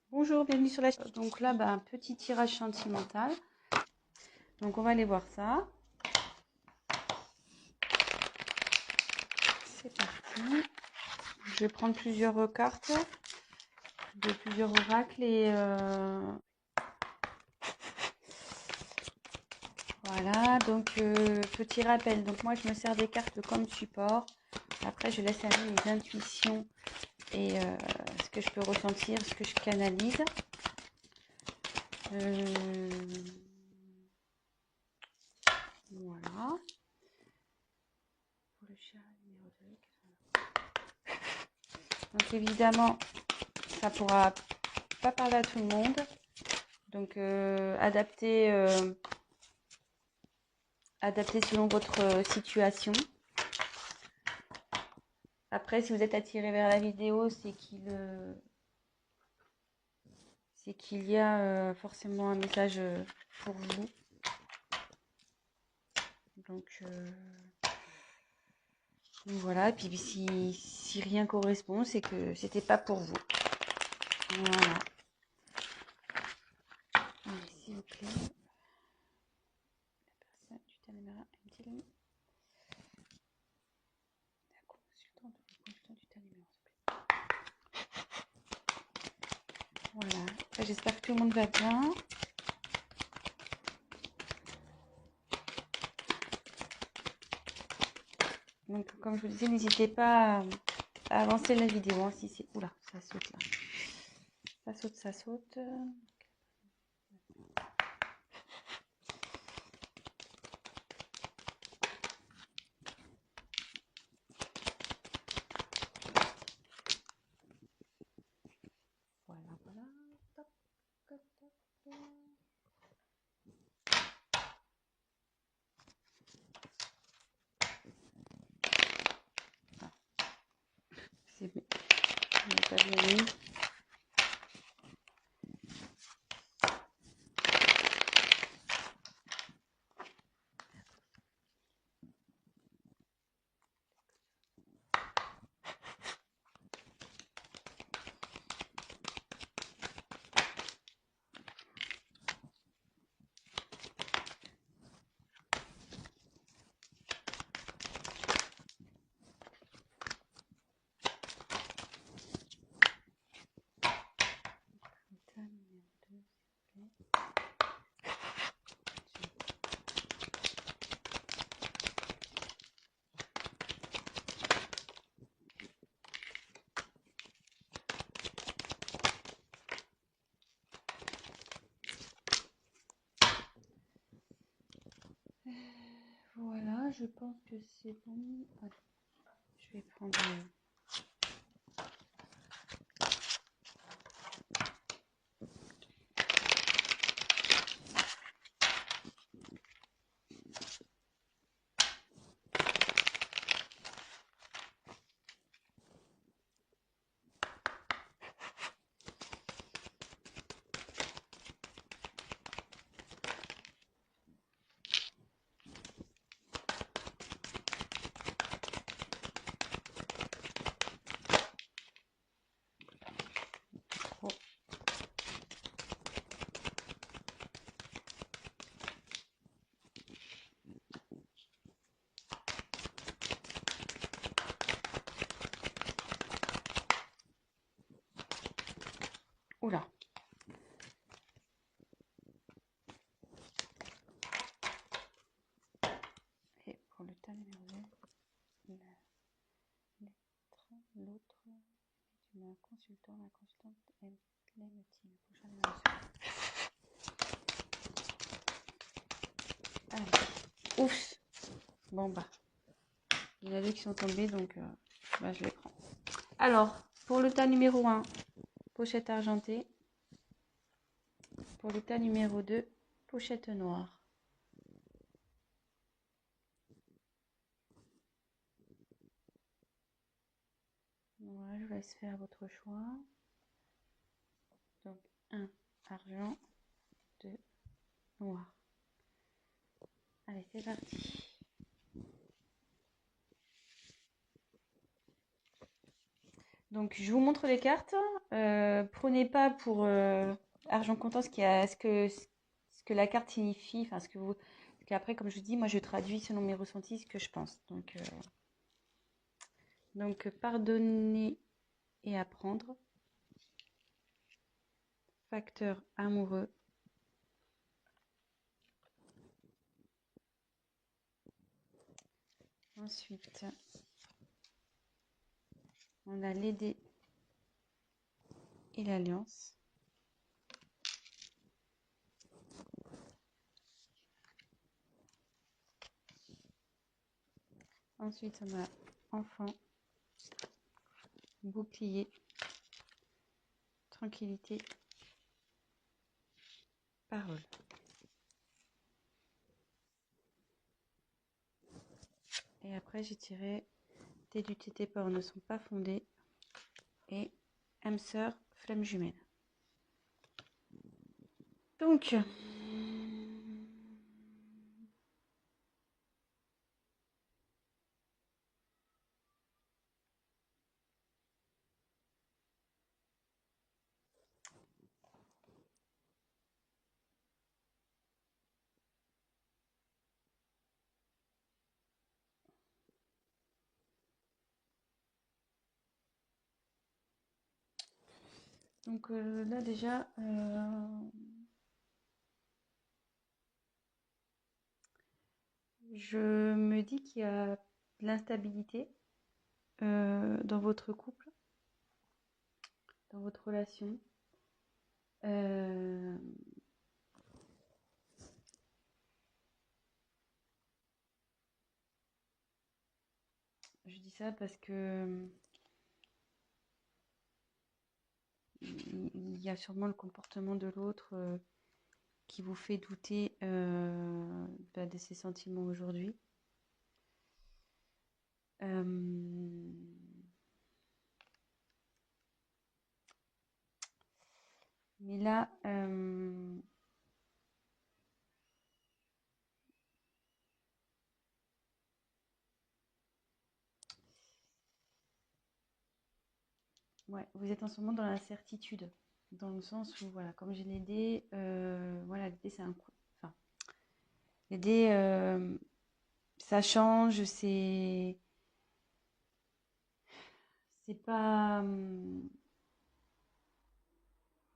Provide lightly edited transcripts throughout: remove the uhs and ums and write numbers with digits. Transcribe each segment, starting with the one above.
Bonjour, bienvenue sur la chaîne. Donc là, un petit tirage sentimental. Donc on va aller voir ça. C'est parti. Je vais prendre plusieurs cartes de plusieurs oracles et voilà. Donc petit rappel. Donc moi, je me sers des cartes comme support. Après, je laisse aller les intuitions et ce que je peux ressentir, ce que je canalise. Voilà. Pour le chat numéro 2. Donc évidemment, ça pourra pas parler à tout le monde. Donc adapter selon votre situation. Après, si vous êtes attiré vers la vidéo, c'est qu'il y a forcément un message pour vous. Donc voilà, et puis si rien correspond, c'est que c'était pas pour vous. Voilà. Allez, s'il vous plaît. La personne du Tanimera aime-t-il la consultant du Tanimera, s'il vous plaît. Voilà. J'espère que tout le monde va bien. Donc, comme je vous disais, n'hésitez pas à avancer la vidéo. Hein, si c'est... Oula, ça saute là. Ça saute, ça saute. Voilà, voilà. Top, top, top. Ah, c'est bien. Je n'ai pas bien mis. Voilà, je pense que c'est bon. Allez, je vais prendre... Oh. Oula. Et pour le tas numéro 2, l'autre, tu mets un consultant, la consultante l'aime-t-il? Prochain numéro. Allez. Ouf. Bon il y en a deux qui sont tombés, donc je les prends. Alors, pour le tas numéro 1, pochette argentée. Pour le tas numéro 2, pochette noire. Voilà, je vous laisse faire votre choix. Donc, 1 argent, 2 noir. Allez, c'est parti. Donc, je vous montre les cartes. Prenez pas pour argent comptant ce que la carte signifie. Enfin, parce qu'après, comme je vous dis, moi, je traduis selon mes ressentis ce que je pense. Donc pardonner et apprendre. Facteur amoureux. Ensuite, on a l'aider et l'alliance. Ensuite, on a enfant, bouclier, tranquillité, parole. Et après, j'ai tiré tes luttes et tes peurs ne sont pas fondées et âme sœur, flamme jumelle. Donc, là déjà, je me dis qu'il y a de l'instabilité dans votre couple, dans votre relation. Je dis ça parce que il y a sûrement le comportement de l'autre qui vous fait douter de ses sentiments aujourd'hui. Mais là, ouais, vous êtes en ce moment dans l'incertitude, dans le sens où, voilà, comme j'ai les dés, voilà, les dés, c'est un coup. Enfin, les dés, ça change, c'est pas,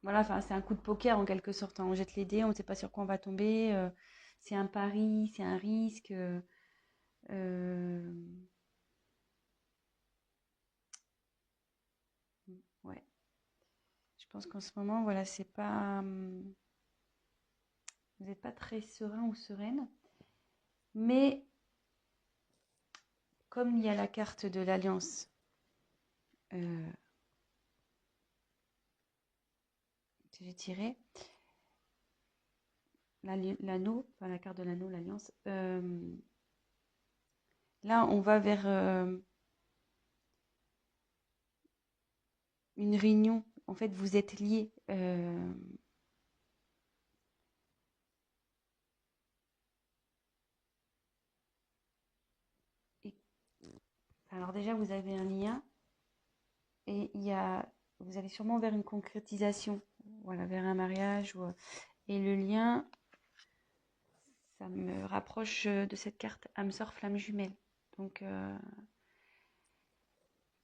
voilà, enfin, c'est un coup de poker en quelque sorte, hein. On jette les dés, on ne sait pas sur quoi on va tomber. C'est un pari, c'est un risque. Euh, ouais, je pense qu'en ce moment, voilà, c'est pas, vous n'êtes pas très serein ou sereine. Mais comme il y a la carte de l'alliance euh, que j'ai tirée, l'anneau, enfin la carte de l'anneau, l'alliance, là on va vers une réunion. En fait, vous êtes liés. Et, alors déjà, vous avez un lien et vous allez sûrement vers une concrétisation, voilà, vers un mariage. Et le lien, ça me rapproche de cette carte âme sœur flamme jumelle. Donc,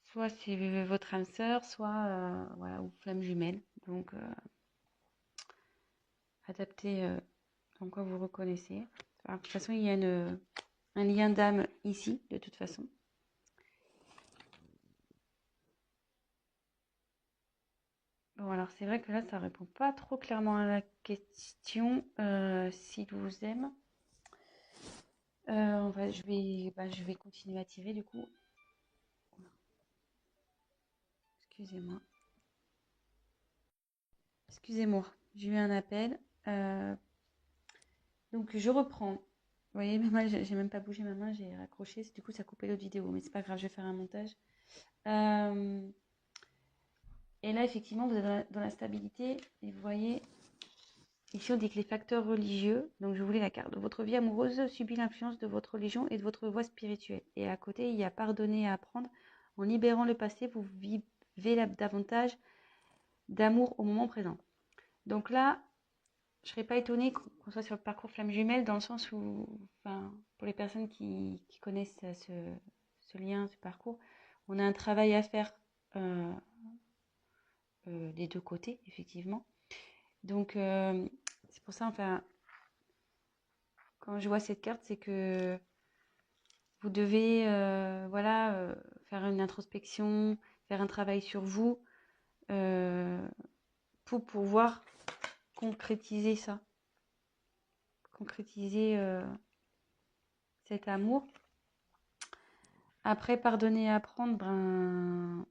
soit c'est votre âme sœur, soit voilà, ou flamme jumelle. Donc, adapté en quoi vous reconnaissez. Alors, de toute façon, il y a un lien d'âme ici, de toute façon. Bon, alors c'est vrai que là, ça répond pas trop clairement à la question s'il vous aime. Je vais continuer à tirer du coup. Excusez-moi. Excusez-moi, j'ai eu un appel. Euh, donc je reprends. Vous voyez, même moi, j'ai même pas bougé ma main, j'ai raccroché. Du coup, ça a coupé l'autre vidéo, mais c'est pas grave, je vais faire un montage. Et là, effectivement, vous êtes dans la stabilité. Et vous voyez, ici, on dit que les facteurs religieux, donc je voulais la carte, votre vie amoureuse subit l'influence de votre religion et de votre voie spirituelle. Et à côté, il y a pardonner et apprendre. En libérant le passé, vous davantage d'amour au moment présent. Donc là, je ne serais pas étonnée qu'on soit sur le parcours flamme jumelle, dans le sens où, enfin, pour les personnes qui connaissent ce lien, ce parcours, on a un travail à faire des deux côtés, effectivement. Donc, c'est pour ça, enfin, quand je vois cette carte, c'est que vous devez faire une introspection, faire un travail sur vous pour pouvoir concrétiser ça, concrétiser cet amour. Après, pardonner et apprendre, ben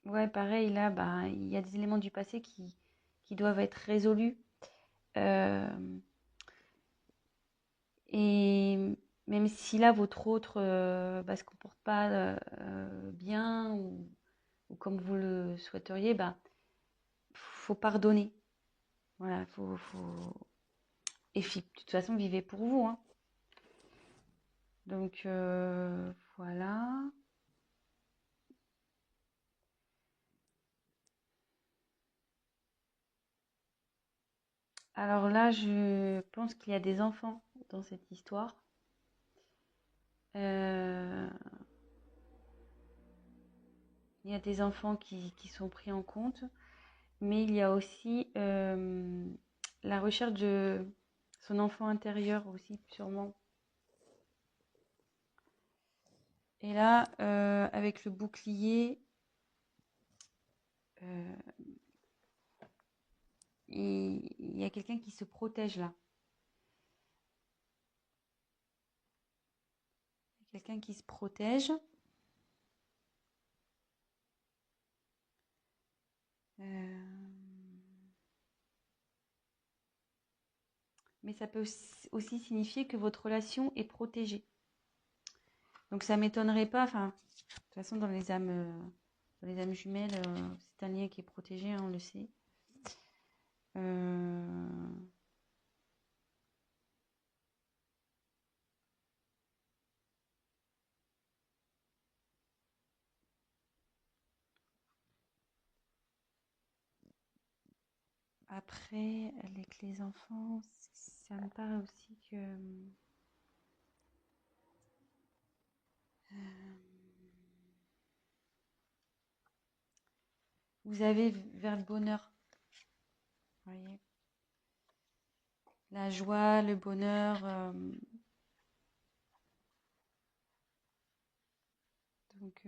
ouais, pareil, là, ben, il y a des éléments du passé qui doivent être résolus. Et même si là, votre autre se comporte pas bien ou comme vous le souhaiteriez, bah, faut pardonner. Voilà, Et de toute façon, vivez pour vous. Hein. Donc, voilà. Alors là, je pense qu'il y a des enfants dans cette histoire. Il y a des enfants qui sont pris en compte. Mais il y a aussi la recherche de son enfant intérieur aussi, sûrement. Et là, avec le bouclier, il y a quelqu'un qui se protège là. Quelqu'un qui se protège. Mais ça peut aussi signifier que votre relation est protégée. Donc ça m'étonnerait pas, enfin, de toute façon dans les âmes jumelles, c'est un lien qui est protégé, hein, on le sait. Après, avec les enfants, ça me paraît aussi que vous avez vers le bonheur. Vous voyez, la joie, le bonheur. Donc,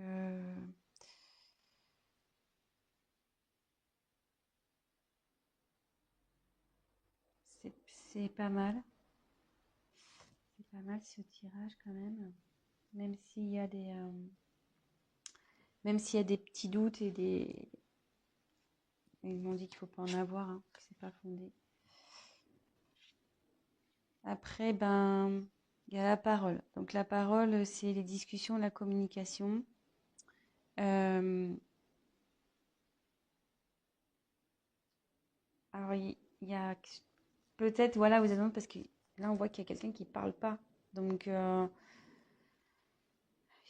c'est pas mal. C'est pas mal ce tirage quand même. Même s'il y a des petits doutes et des. Ils m'ont dit qu'il ne faut pas en avoir, hein, que c'est pas fondé. Après, ben, il y a la parole. Donc la parole, c'est les discussions, la communication. Alors il y a peut-être, voilà, vous avez parce que là on voit qu'il y a quelqu'un qui parle pas. Donc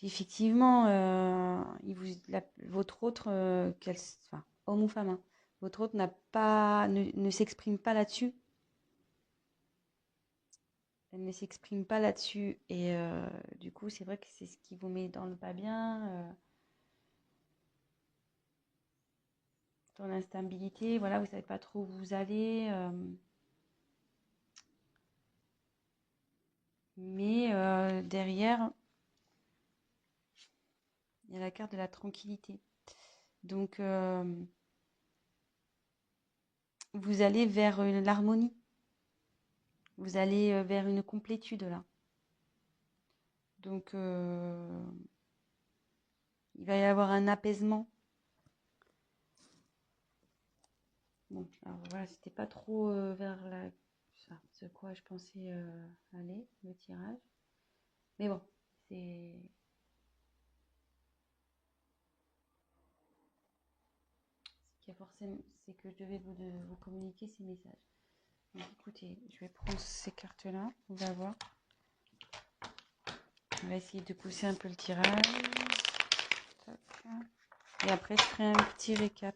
effectivement, votre autre, enfin, homme ou femme, hein, votre autre ne s'exprime pas là-dessus. Elle ne s'exprime pas là-dessus. Et du coup, c'est vrai que c'est ce qui vous met dans le pas bien, dans l'instabilité. Voilà, vous savez pas trop où vous allez. Mais derrière, il y a la carte de la tranquillité. Donc, vous allez vers l'harmonie. Vous allez vers une complétude là. Donc, il va y avoir un apaisement. Bon, alors voilà, c'était pas trop vers ce quoi je pensais aller, le tirage. Mais bon, c'est que je devais vous communiquer ces messages. Donc, écoutez, je vais prendre ces cartes-là, on va voir. On va essayer de pousser un peu le tirage. Tac. Et après, je ferai un petit récap.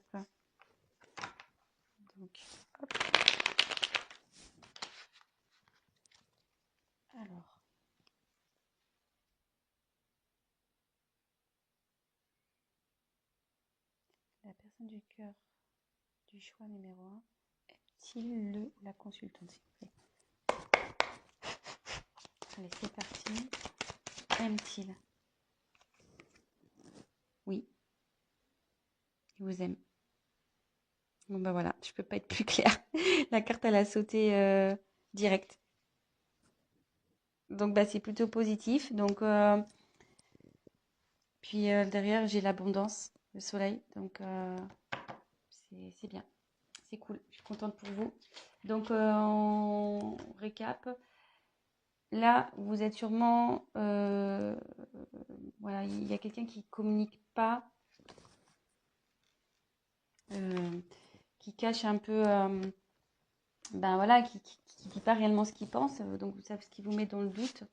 Donc, hop. Alors, la personne du cœur du choix numéro 1 est-il le ou la consultante, s'il vous plaît? Allez, c'est parti. Aime-t-il? Oui, il vous aime. Bon, bah voilà, je peux pas être plus claire. La carte, elle a sauté direct. Donc, bah, c'est plutôt positif. Donc, puis derrière, j'ai l'abondance, le soleil. Donc, c'est bien. C'est cool. Je suis contente pour vous. Donc, on récap. Là, vous êtes sûrement... voilà, il y a quelqu'un qui communique pas, qui cache un peu... ben voilà, qui dit pas réellement ce qu'il pense. Donc, vous savez ce qui vous met dans le doute.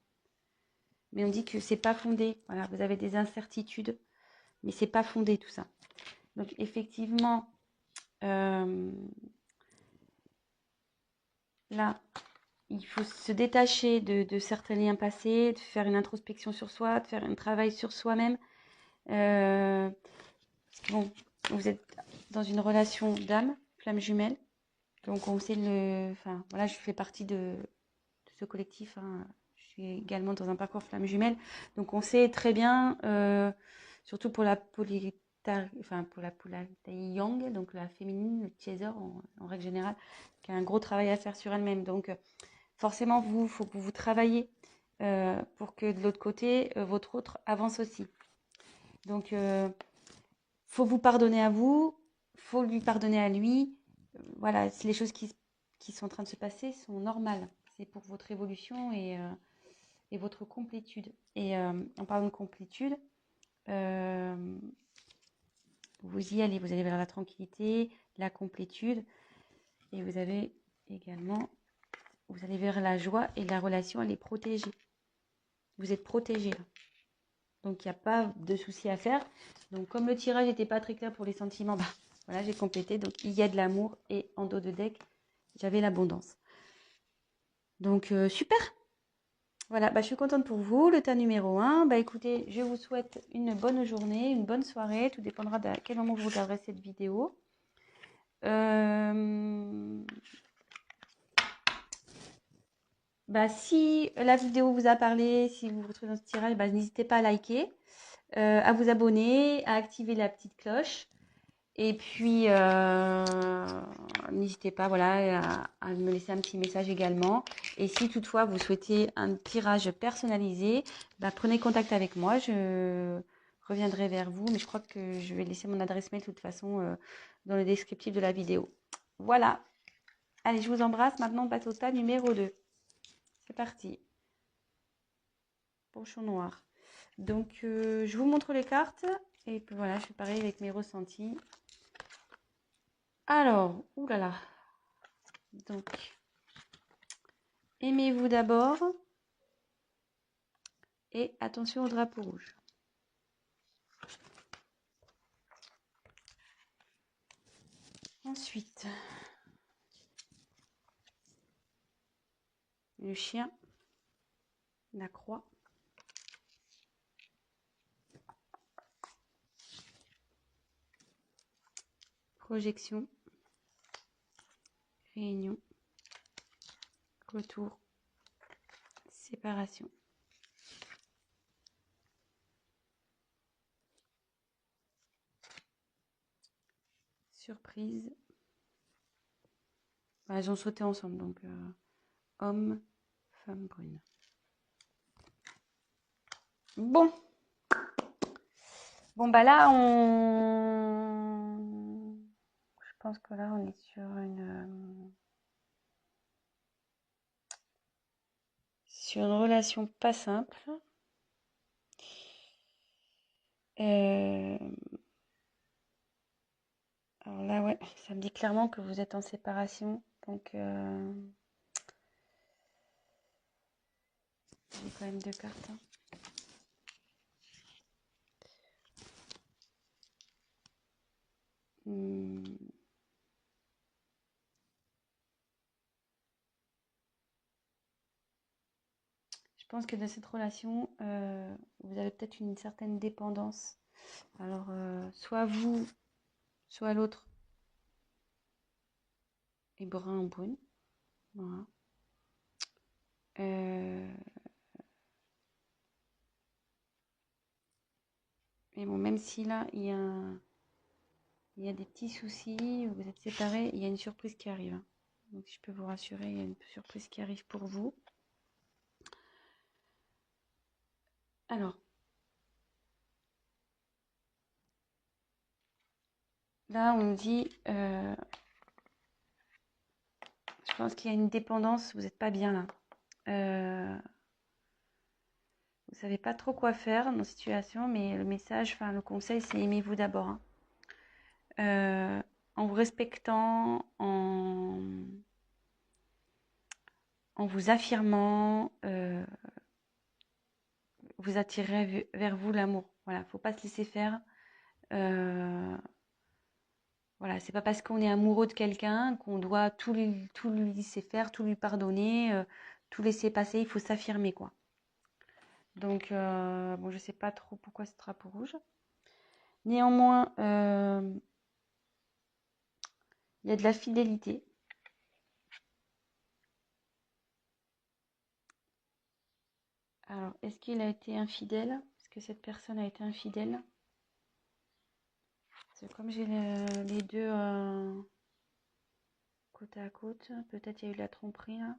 Mais on dit que c'est pas fondé. Voilà, vous avez des incertitudes, mais c'est pas fondé tout ça. Donc, effectivement, là, il faut se détacher de certains liens passés, de faire une introspection sur soi, de faire un travail sur soi-même. Bon, vous êtes dans une relation d'âme, flamme jumelle. Donc on sait enfin voilà, je fais partie de ce collectif. Hein. Je suis également dans un parcours flamme jumelle. Donc on sait très bien, surtout pour la pour la polarité yang, donc la féminine, le chaser en règle générale, qui a un gros travail à faire sur elle-même. Donc forcément, il faut que vous travaillez pour que de l'autre côté, votre autre avance aussi. Donc, faut vous pardonner à vous, faut lui pardonner à lui. Voilà, les choses qui sont en train de se passer sont normales. C'est pour votre évolution et votre complétude. Et en parlant de complétude, euh, vous y allez, vous allez vers la tranquillité, la complétude, et vous avez également, vous allez vers la joie et la relation, elle est protégée. Vous êtes protégé. Donc, il n'y a pas de souci à faire. Donc, comme le tirage n'était pas très clair pour les sentiments, bah, voilà, j'ai complété. Donc, il y a de l'amour et en dos de deck, j'avais l'abondance. Donc, super. Voilà, bah, je suis contente pour vous. Le tas numéro 1. Bah, écoutez, je vous souhaite une bonne journée, une bonne soirée. Tout dépendra de quel moment vous regarderez cette vidéo. Bah, si la vidéo vous a parlé, si vous vous retrouvez dans ce tirage, bah, n'hésitez pas à liker, à vous abonner, à activer la petite cloche. Et puis, n'hésitez pas voilà, à me laisser un petit message également. Et si toutefois vous souhaitez un tirage personnalisé, bah, prenez contact avec moi. Je reviendrai vers vous. Mais je crois que je vais laisser mon adresse mail de toute façon dans le descriptif de la vidéo. Voilà. Allez, je vous embrasse. Maintenant, on passe au tas numéro 2. C'est parti. Pochon noir. Donc, je vous montre les cartes. Et puis voilà, je fais pareil avec mes ressentis. Alors, oulala. Donc, aimez-vous d'abord et attention au drapeau rouge. Ensuite, le chien, la croix, projection, réunion, retour, séparation. Surprise. Bah, elles ont sauté ensemble, donc homme, femme brune. Bon. Bon, bah là, je pense que là, on est sur une relation pas simple. Alors là, ouais, ça me dit clairement que vous êtes en séparation. Donc, j'ai quand même deux cartes. Hein. Hmm, je pense que dans cette relation, vous avez peut-être une certaine dépendance. Alors, soit vous, soit l'autre est brun ou brune. Voilà. Euh, mais bon, même si là, il y a des petits soucis, vous êtes séparés, il y a une surprise qui arrive, hein. Donc, si je peux vous rassurer, il y a une surprise qui arrive pour vous. Alors, là, on me dit, je pense qu'il y a une dépendance, vous n'êtes pas bien là. Vous savez pas trop quoi faire dans cette situation, mais le message, enfin le conseil, c'est aimez-vous d'abord, hein. En vous respectant, en vous affirmant, vous attirez vers vous l'amour. Voilà, faut pas se laisser faire. Voilà, c'est pas parce qu'on est amoureux de quelqu'un qu'on doit tout lui laisser faire, tout lui pardonner, tout laisser passer. Il faut s'affirmer, quoi. Donc, bon, je sais pas trop pourquoi ce drapeau rouge. Néanmoins, il y a de la fidélité. Alors, est-ce qu'il a été infidèle? Est-ce que cette personne a été infidèle? Parce que comme j'ai les deux côte à côte, peut-être il y a eu de la tromperie là.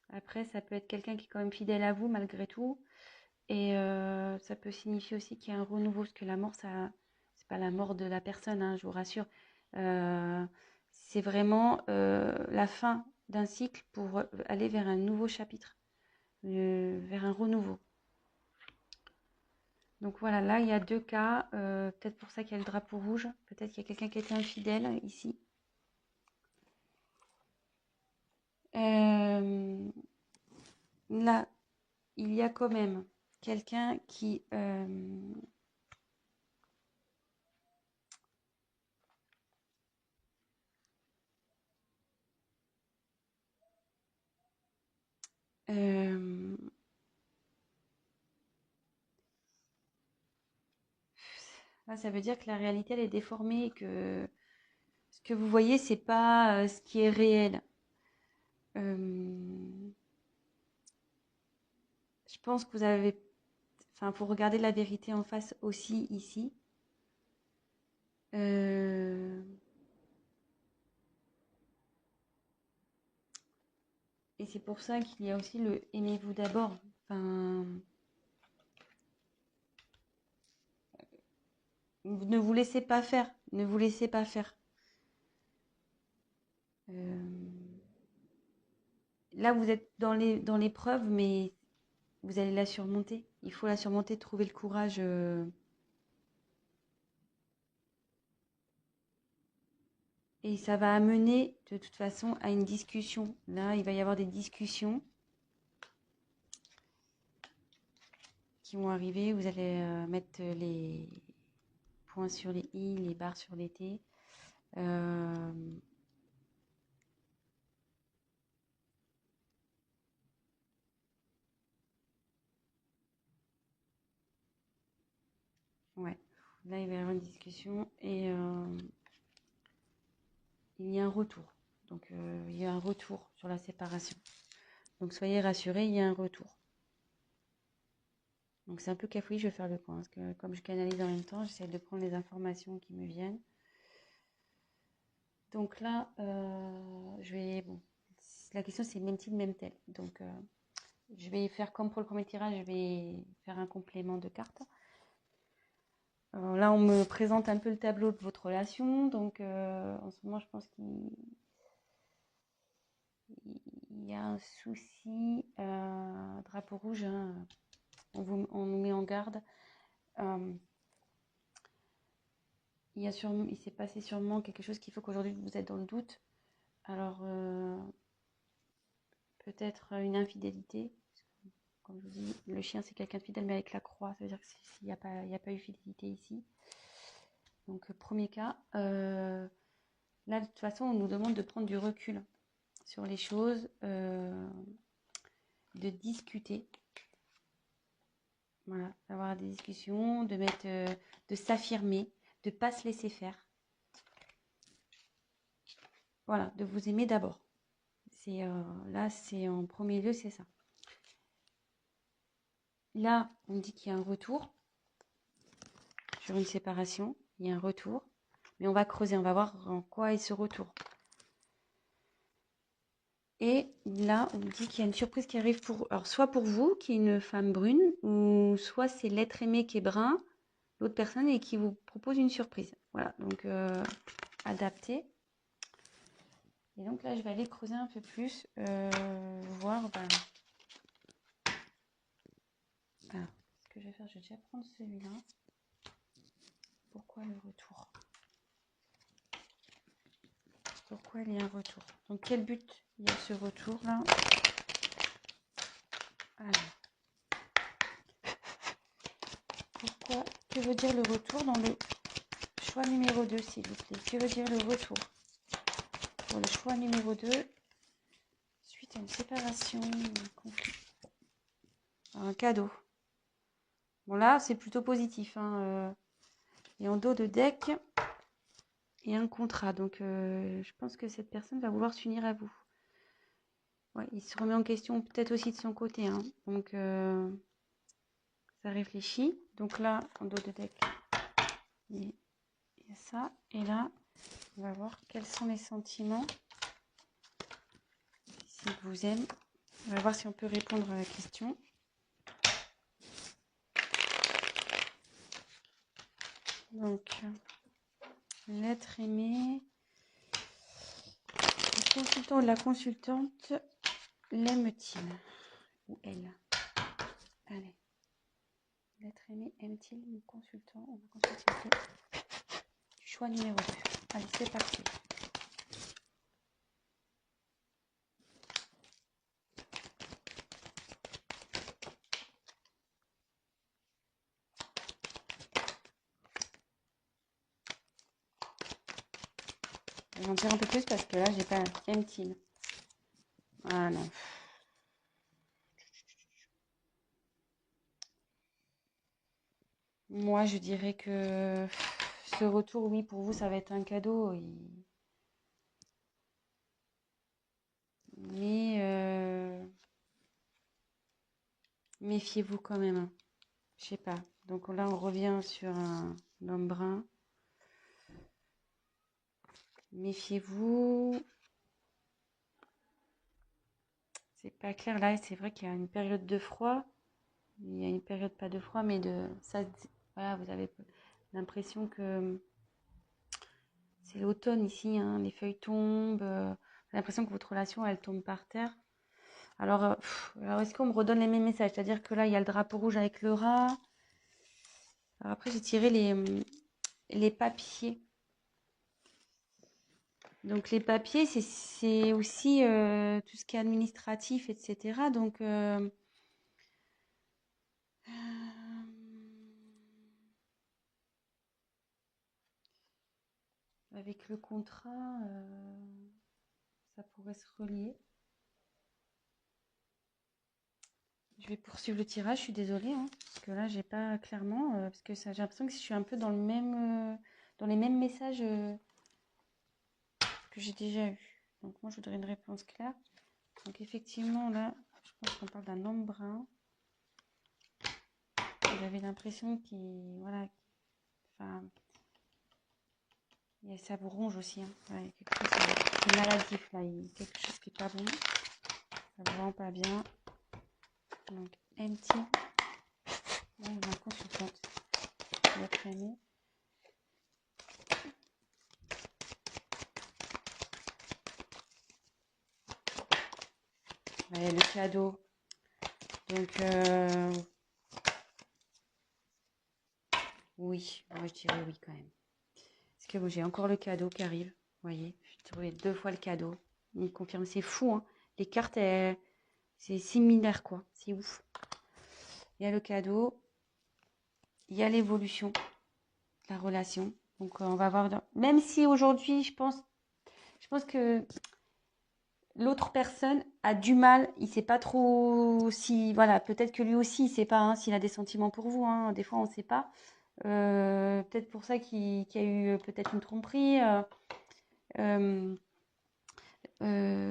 Après, ça peut être quelqu'un qui est quand même fidèle à vous malgré tout. Et ça peut signifier aussi qu'il y a un renouveau, parce que la mort, ça, c'est pas la mort de la personne, hein, je vous rassure. Euh, c'est vraiment la fin d'un cycle pour aller vers un nouveau chapitre, vers un renouveau. Donc voilà, là il y a deux cas, peut-être pour ça qu'il y a le drapeau rouge, peut-être qu'il y a quelqu'un qui a été infidèle ici. Euh, Là, il y a quand même quelqu'un qui euh, là, ça veut dire que la réalité elle est déformée, que ce que vous voyez c'est pas ce qui est réel. Euh, je pense que vous avez, enfin, faut regarder la vérité en face aussi ici. Euh, et c'est pour ça qu'il y a aussi le aimez-vous d'abord. Enfin, ne vous laissez pas faire, ne vous laissez pas faire. Euh, Là, vous êtes dans l'épreuve, mais vous allez la surmonter. Il faut la surmonter, trouver le courage. Et ça va amener de toute façon à une discussion. Là, il va y avoir des discussions qui vont arriver. Vous allez mettre les points sur les i, les barres sur les t. Euh, ouais. Là, il va y avoir une discussion et il y a un retour. Donc, il y a un retour sur la séparation. Donc, soyez rassurés, il y a un retour. Donc, c'est un peu cafouillé, je vais faire le point. Parce que comme je canalise en même temps, j'essaie de prendre les informations qui me viennent. Donc là, je vais... Bon, la question, c'est même-t-il, même-t-elle. Donc, je vais faire comme pour le premier tirage, je vais faire un complément de cartes. Alors là, on me présente un peu le tableau de votre relation. Donc, en ce moment, je pense qu'il y a un souci. Drapeau rouge, hein, on nous met en garde. Il s'est passé sûrement quelque chose qui fait qu'aujourd'hui, vous êtes dans le doute. Alors, peut-être une infidélité. Comme je vous dis, le chien, c'est quelqu'un de fidèle, mais avec la croix. Ça veut dire qu'il n'y a pas eu fidélité ici. Donc, premier cas, là, de toute façon, on nous demande de prendre du recul sur les choses, de discuter. Voilà, d'avoir des discussions, de s'affirmer, de ne pas se laisser faire. Voilà, de vous aimer d'abord. Là, c'est en premier lieu, c'est ça. Là, on me dit qu'il y a un retour sur une séparation. Il y a un retour. Mais on va creuser, on va voir en quoi est ce retour. Et là, on me dit qu'il y a une surprise qui arrive alors, soit pour vous, qui est une femme brune, ou soit c'est l'être aimé qui est brun, l'autre personne, et qui vous propose une surprise. Voilà, donc adapté. Et donc là, je vais aller creuser un peu plus, voir. Alors, ce que je vais faire, je vais déjà prendre celui-là. Pourquoi le retour? Pourquoi il y a un retour? Donc, quel but il y a ce retour-là? Alors, que veut dire le retour dans le choix numéro 2, s'il vous plaît? Que veut dire le retour? Pour le choix numéro 2, suite à une séparation, un conflit. Un cadeau. Bon, là, c'est plutôt positif. Et en dos de deck, il y a un contrat. Donc, je pense que cette personne va vouloir s'unir à vous. Ouais, il se remet en question peut-être aussi de son côté. Donc, ça réfléchit. Donc là, en dos de deck, il y a ça. Et là, on va voir quels sont les sentiments. S'il vous aime. On va voir si on peut répondre à la question. Donc, l'être aimé. Le consultant ou la consultante l'aime-t-il? Ou elle? Allez. L'être aimé aime-t-il le consultant ou la consultante? Choix numéro 2. Allez, c'est parti. Je vais en dire un peu plus parce que là, j'ai pas aime-t-il. Ah non. Moi, je dirais que ce retour, oui, pour vous, ça va être un cadeau. Mais méfiez-vous quand même. Je sais pas. Donc là, on revient sur un homme brun. Méfiez-vous. C'est pas clair là. C'est vrai qu'il y a une période de froid. Il y a une période pas de froid, mais de ça. Voilà, vous avez l'impression que c'est l'automne ici. Les feuilles tombent. J'ai l'impression que votre relation, elle tombe par terre. Alors est-ce qu'on me redonne les mêmes messages? C'est-à-dire que là, il y a le drapeau rouge avec le rat. Alors après, j'ai tiré les papiers. Donc, les papiers, c'est aussi tout ce qui est administratif, etc. Donc, avec le contrat, ça pourrait se relier. Je vais poursuivre le tirage, je suis désolée, parce que là, j'ai pas clairement, parce que j'ai l'impression que je suis un peu dans dans les mêmes messages que j'ai déjà eu. Donc, moi, je voudrais une réponse claire. Donc, effectivement, là, je pense qu'on parle d'un homme brun. J'avais l'impression qu'il, voilà, enfin, et ça vous ronge aussi. Ouais, quelque chose qui est maladif là. Il y a quelque chose qui n'est pas bon. Ça vous rend pas bien. Donc, empty. Là, on a un consultante. Votre aimé. Ouais, le cadeau. Donc, oui. Moi, je dirais oui quand même. Parce que j'ai encore le cadeau qui arrive. Vous voyez, j'ai trouvé 2 fois le cadeau. Il me confirme. C'est fou, Les cartes, c'est similaire, quoi. C'est ouf. Il y a le cadeau. Il y a l'évolution de la relation. Donc, on va voir. Même si aujourd'hui, je pense que l'autre personne a du mal, il sait pas trop si, voilà, peut-être que lui aussi, il sait pas hein, s'il a des sentiments pour vous. Hein, des fois, on sait pas. Peut-être pour ça qu'il y a eu peut-être une tromperie. Euh,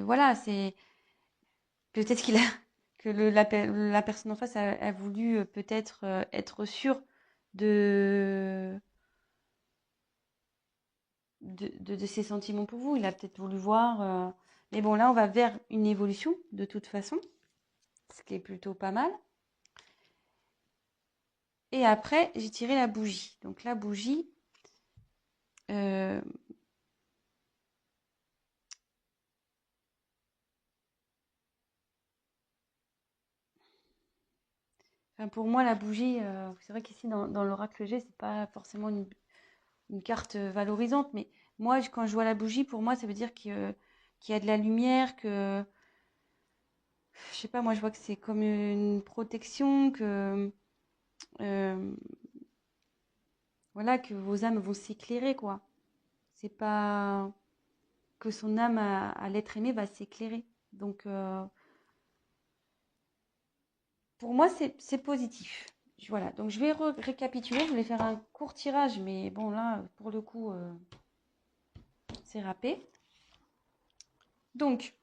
voilà, c'est peut-être qu'il a que la personne en face a voulu peut-être être sûre de, de ses sentiments pour vous. Il a peut-être voulu voir. Mais bon, là, on va vers une évolution de toute façon, ce qui est plutôt pas mal. Et après, j'ai tiré la bougie. Donc la bougie, euh, enfin, pour moi, la bougie, c'est vrai qu'ici dans l'oracle G, c'est pas forcément une carte valorisante, mais moi, quand je vois la bougie, pour moi, ça veut dire qu'il y a de la lumière, que je sais pas, moi, je vois que c'est comme une protection, que euh, voilà, que vos âmes vont s'éclairer, quoi. C'est pas que son âme à l'être aimé va s'éclairer. Donc, pour moi, c'est positif. Voilà, donc je vais récapituler. Je voulais faire un court tirage, mais bon, là, pour le coup, c'est râpé. Donc,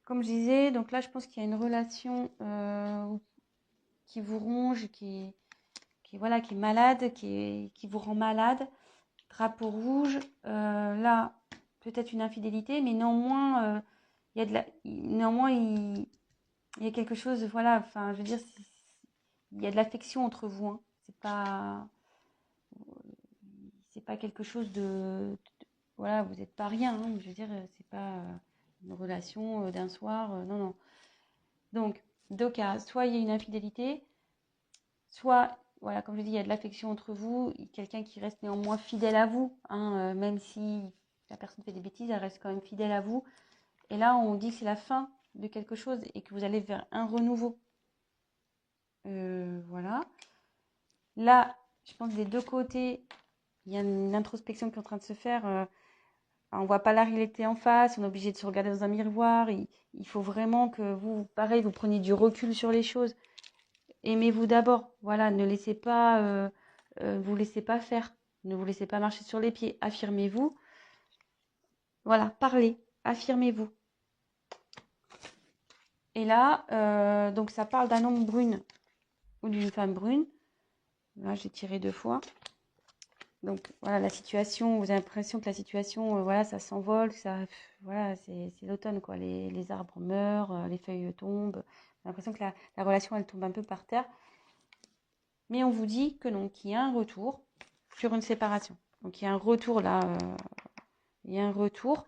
comme je disais, donc là, je pense qu'il y a une relation qui vous ronge, voilà, qui est malade, qui vous rend malade. Drapeau rouge, là, peut-être une infidélité, mais néanmoins, il y a néanmoins, il y a quelque chose, voilà, enfin, je veux dire, il y a de l'affection entre vous, hein. C'est pas quelque chose voilà, vous n'êtes pas rien, hein. Je veux dire, c'est pas une relation d'un soir, non, non. Donc, deux cas, soit il y a une infidélité, soit, voilà, comme je dis, il y a de l'affection entre vous, quelqu'un qui reste néanmoins fidèle à vous, hein, même si la personne fait des bêtises, elle reste quand même fidèle à vous. Et là, on dit que c'est la fin de quelque chose et que vous allez vers un renouveau. Voilà. Là, je pense que des deux côtés, il y a une introspection qui est en train de se faire. On ne voit pas la réalité en face, on est obligé de se regarder dans un miroir. Il faut vraiment que vous, pareil, vous preniez du recul sur les choses. Aimez-vous d'abord. Voilà, ne laissez pas, vous laissez pas faire. Ne vous laissez pas marcher sur les pieds. Affirmez-vous. Voilà, parlez. Affirmez-vous. Et là, donc ça parle d'un homme brune ou d'une femme brune. Là, j'ai tiré deux fois. Donc voilà, la situation, vous avez l'impression que la situation, voilà, ça s'envole, voilà, c'est l'automne, quoi. Les arbres meurent, les feuilles tombent. J'ai l'impression que la relation, elle tombe un peu par terre. Mais on vous dit que non, qu'il y a un retour sur une séparation. Donc il y a un retour là, il y a un retour.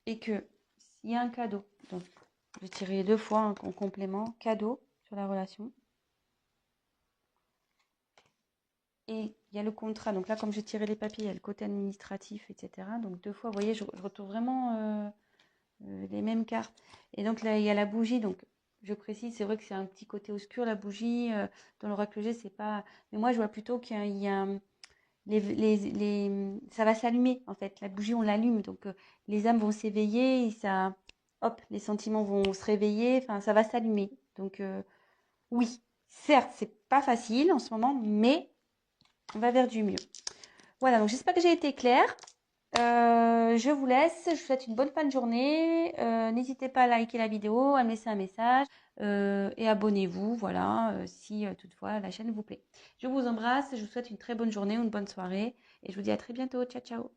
Et que s'il y a un cadeau, donc je vais tirer deux fois en complément, cadeau sur la relation. Et il y a le contrat. Donc là, comme j'ai tiré les papiers, il y a le côté administratif, etc. Donc deux fois, vous voyez, je retrouve vraiment les mêmes cartes. Et donc là, il y a la bougie. Donc je précise, c'est vrai que c'est un petit côté obscur, la bougie. Dans l'oracle G, c'est pas. Mais moi, je vois plutôt qu'il y a ça va s'allumer, en fait. La bougie, on l'allume. Donc les âmes vont s'éveiller. Et ça, hop, les sentiments vont se réveiller. Enfin, ça va s'allumer. Donc oui, certes, c'est pas facile en ce moment, mais on va vers du mieux. Voilà, donc j'espère que j'ai été claire. Je vous laisse, je vous souhaite une bonne fin de journée. N'hésitez pas à liker la vidéo, à me laisser un message et abonnez-vous, voilà, si toutefois la chaîne vous plaît. Je vous embrasse, je vous souhaite une très bonne journée ou une bonne soirée et je vous dis à très bientôt. Ciao, ciao.